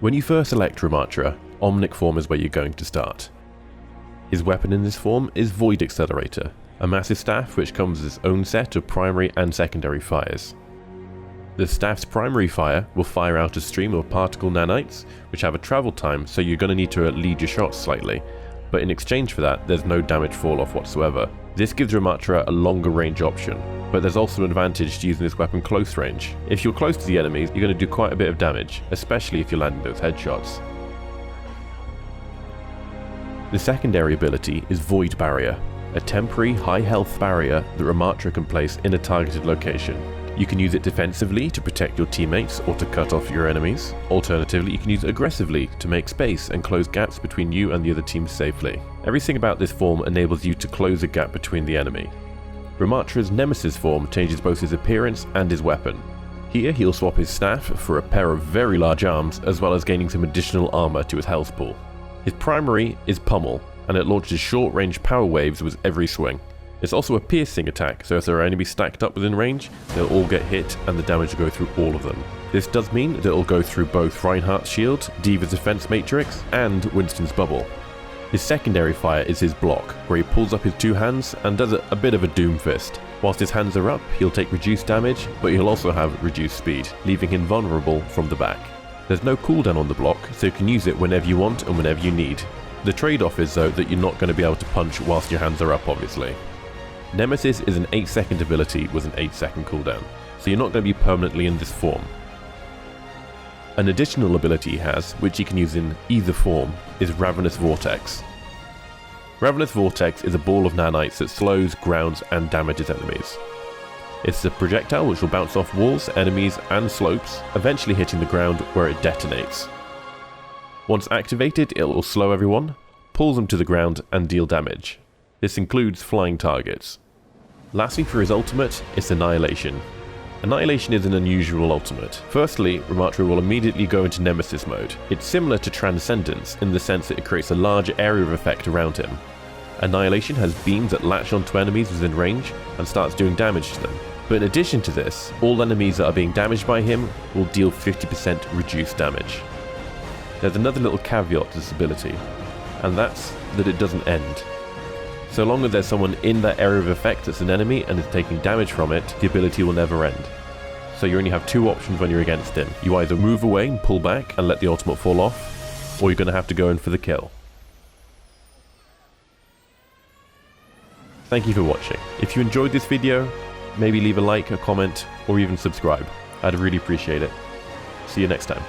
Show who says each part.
Speaker 1: When you first select Ramattra, Omnic form is where you're going to start. His weapon in this form is Void Accelerator, a massive staff which comes with its own set of primary and secondary fires. The staff's primary fire will fire out a stream of particle nanites which have a travel time, so you're going to need to lead your shots slightly, but in exchange for that there's no damage fall off whatsoever. This gives Ramattra a longer range option, but there's also an advantage to using this weapon close range. If you're close to the enemies, you're going to do quite a bit of damage, especially if you're landing those headshots. The secondary ability is Void Barrier, a temporary high health barrier that Ramattra can place in a targeted location. You can use it defensively to protect your teammates or to cut off your enemies. Alternatively, you can use it aggressively to make space and close gaps between you and the other team safely. Everything about this form enables you to close a gap between the enemy. Ramattra's Nemesis form changes both his appearance and his weapon. Here he'll swap his staff for a pair of very large arms, as well as gaining some additional armor to his health pool. His primary is Pummel, and it launches short range power waves with every swing. It's also a piercing attack, so if there are enemies stacked up within range, they'll all get hit and the damage will go through all of them. This does mean that it'll go through both Reinhardt's shield, D.Va's defense matrix, and Winston's bubble. His secondary fire is his block, where he pulls up his two hands and does a bit of a doom fist. Whilst his hands are up, he'll take reduced damage, but he'll also have reduced speed, leaving him vulnerable from the back. There's no cooldown on the block, so you can use it whenever you want and whenever you need. The trade-off is though that you're not going to be able to punch whilst your hands are up, obviously. Nemesis is an 8-second ability with an 8-second cooldown, so you're not going to be permanently in this form. An additional ability he has, which he can use in either form, is Ravenous Vortex. Ravenous Vortex is a ball of nanites that slows, grounds, and damages enemies. It's a projectile which will bounce off walls, enemies, and slopes, eventually hitting the ground where it detonates. Once activated, it will slow everyone, pull them to the ground, and deal damage. This includes flying targets. Lastly, for his ultimate, it's Annihilation. Annihilation is an unusual ultimate. Firstly, Ramattra will immediately go into Nemesis mode. It's similar to Transcendence in the sense that it creates a large area of effect around him. Annihilation has beams that latch onto enemies within range and starts doing damage to them. But in addition to this, all enemies that are being damaged by him will deal 50% reduced damage. There's another little caveat to this ability, and that's that it doesn't end. So long as there's someone in that area of effect that's an enemy and is taking damage from it, the ability will never end. So you only have two options when you're against him. You either move away and pull back and let the ultimate fall off, or you're going to have to go in for the kill. Thank you for watching. If you enjoyed this video, maybe leave a like, a comment, or even subscribe. I'd really appreciate it. See you next time.